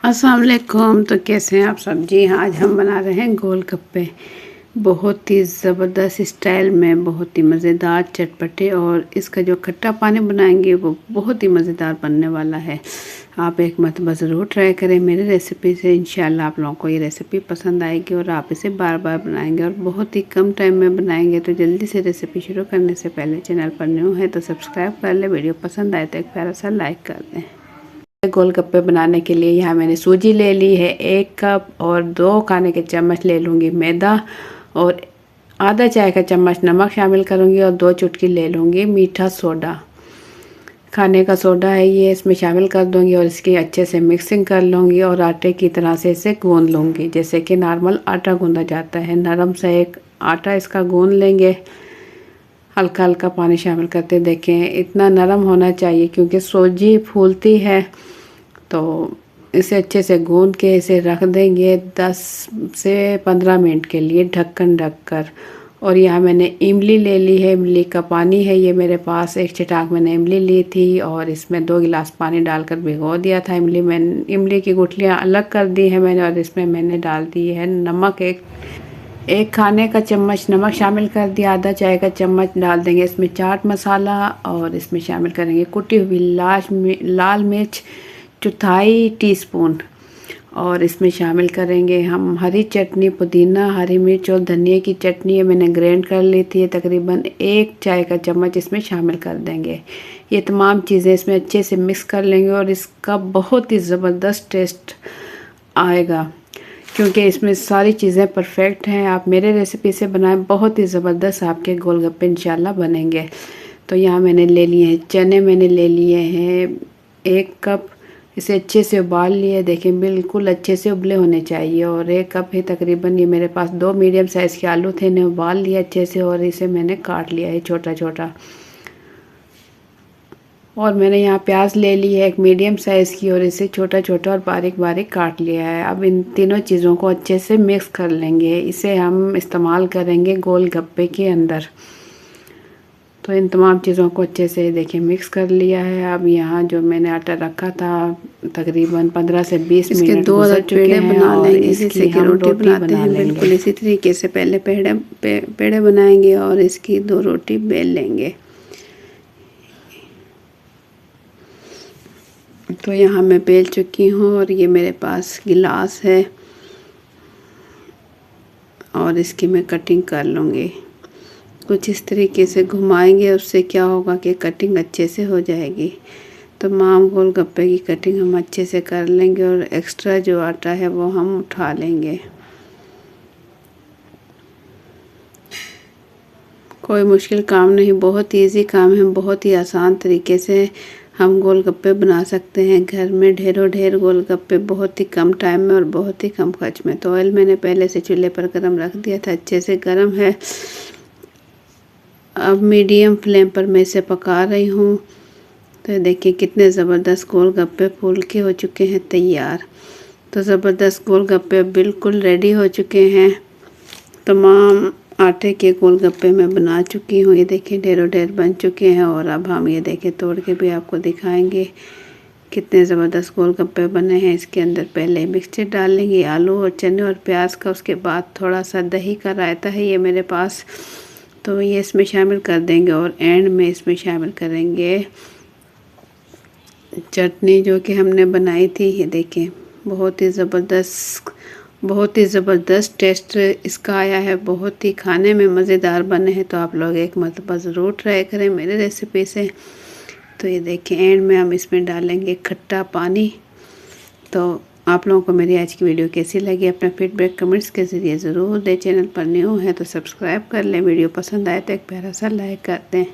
अस्सलाम वालेकुम। तो कैसे हैं आप सब? जी हाँ, आज हम बना रहे हैं गोलगप्पे। बहुत ही ज़बरदस्त स्टाइल में, बहुत ही मज़ेदार, चटपटे, और इसका जो खट्टा पानी बनाएंगे वो बहुत ही मज़ेदार बनने वाला है। आप एक मरतबा ज़रूर ट्राई करें मेरी रेसिपी से। इंशाल्लाह आप लोगों को ये रेसिपी पसंद आएगी और आप इसे बार बार बनाएंगे और बहुत ही कम टाइम में बनाएंगे। तो जल्दी से रेसिपी शुरू करने से पहले चैनल पर न्यू है तो सब्सक्राइब कर लें, वीडियो पसंद आए तो एक प्यारा सा लाइक कर दें। गोलगप्पे बनाने के लिए यहाँ मैंने सूजी ले ली है 1 कप, और 2 खाने के चम्मच ले लूँगी मैदा, और आधा चाय का चम्मच नमक शामिल करूँगी, और 2 चुटकी ले लूँगी मीठा सोडा, खाने का सोडा है ये, इसमें शामिल कर दूँगी और इसकी अच्छे से मिक्सिंग कर लूँगी और आटे की तरह से इसे गूँध लूँगी जैसे कि नॉर्मल आटा गूँधा जाता है। नरम सा एक आटा इसका गूँध लेंगे, हल्का हल्का पानी शामिल करते देखें। इतना नरम होना चाहिए क्योंकि सूजी फूलती है। तो इसे अच्छे से गूंद के इसे रख देंगे 10 से 15 मिनट के लिए ढक्कन ढककर। और यहाँ मैंने इमली ले ली है, इमली का पानी है ये मेरे पास। एक चटाक मैंने इमली ली थी और इसमें 2 गिलास पानी डालकर भिगो दिया था। इमली की गुठलियाँ अलग कर दी है मैंने, और इसमें मैंने डाल दी है नमक। एक खाने का चम्मच नमक शामिल कर दिया, आधा चाय का चम्मच डाल देंगे इसमें चाट मसाला, और इसमें शामिल करेंगे कुटी हुई लाल मिर्च 1/4 टीस्पून, और इसमें शामिल करेंगे हम हरी चटनी, पुदीना, हरी मिर्च और धनिया की चटनी है मैंने ग्राइंड कर ली थी। तकरीबन 1 चाय का चम्मच इसमें शामिल कर देंगे। ये तमाम चीज़ें इसमें अच्छे से मिक्स कर लेंगे और इसका बहुत ही ज़बरदस्त टेस्ट आएगा क्योंकि इसमें सारी चीज़ें परफेक्ट हैं। आप मेरे रेसिपी से बनाएं, बहुत ही ज़बरदस्त आपके गोलगप्पे इंशाल्लाह बनेंगे। तो यहाँ मैंने ले लिए हैं चने, मैंने ले लिए हैं 1 कप, इसे अच्छे से उबाल लिए। देखें बिल्कुल अच्छे से उबले होने चाहिए। और 1 कप है तकरीबन, ये मेरे पास 2 मीडियम साइज़ के आलू थे, इन्हें उबाल लिया अच्छे से और इसे मैंने काट लिया है छोटा छोटा। और मैंने यहाँ प्याज ले ली है 1 मीडियम साइज़ की, और इसे छोटा छोटा और बारीक बारीक काट लिया है। अब इन तीनों चीज़ों को अच्छे से मिक्स कर लेंगे, इसे हम इस्तेमाल करेंगे गोलगप्पे के अंदर। तो इन तमाम चीज़ों को अच्छे से देखिए मिक्स कर लिया है। अब यहाँ जो मैंने आटा रखा था तकरीबन 15 से 20 मिनट इसके 2 गुजर चुके हैं बना और लेंगे इसकी जैसे कि हम रोटी बनाते हैं। लेंगे। बिल्कुल इसी तरीके से पहले पेड़े बनाएंगे और इसकी 2 रोटी बेल लेंगे। तो यहाँ मैं बेल चुकी हूँ और ये मेरे पास गिलास है और इसकी मैं कटिंग कर लूँगी। कुछ इस तरीके से घुमाएंगे, उससे क्या होगा कि कटिंग अच्छे से हो जाएगी। तमाम गोलगप्पे की कटिंग हम अच्छे से कर लेंगे और एक्स्ट्रा जो आटा है वो हम उठा लेंगे। कोई मुश्किल काम नहीं, बहुत इजी काम है। बहुत ही आसान तरीके से हम गोलगप्पे बना सकते हैं घर में, ढेरों ढेर गोलगप्पे, बहुत ही कम टाइम में और बहुत ही कम खर्च में। तो ऑयल मैंने पहले से चूल्हे पर गरम रख दिया था, अच्छे से गरम है। अब मीडियम फ्लेम पर मैं इसे पका रही हूँ। तो देखिए कितने ज़बरदस्त गोलगप्पे फूल के हो चुके हैं तैयार। तो ज़बरदस्त गोलगप्पे बिल्कुल रेडी हो चुके हैं। तमाम आटे के गोलगप्पे मैं बना चुकी हूँ। ये देखिए ढेरों ढेर बन चुके हैं और अब हम ये देखिए तोड़ के भी आपको दिखाएंगे कितने ज़बरदस्त गोलगप्पे बने हैं। इसके अंदर पहले मिक्सचर डाल लेंगे, आलू और चने और प्याज का। उसके बाद थोड़ा सा दही का रायता है ये मेरे पास, तो ये इसमें शामिल कर देंगे। और एंड में इसमें शामिल करेंगे चटनी जो कि हमने बनाई थी। ये देखें बहुत ही ज़बरदस्त टेस्ट इसका आया है, बहुत ही खाने में मज़ेदार बने हैं। तो आप लोग एक मरतबा ज़रूर ट्राई करें मेरे रेसिपी से। तो ये देखें एंड में हम इसमें डालेंगे खट्टा पानी। तो आप लोगों को मेरी आज की वीडियो कैसी लगी अपना फीडबैक कमेंट्स के ज़रिए ज़रूर दें। चैनल पर न्यू है तो सब्सक्राइब कर लें, वीडियो पसंद आए तो एक प्यारा सा लाइक कर दें।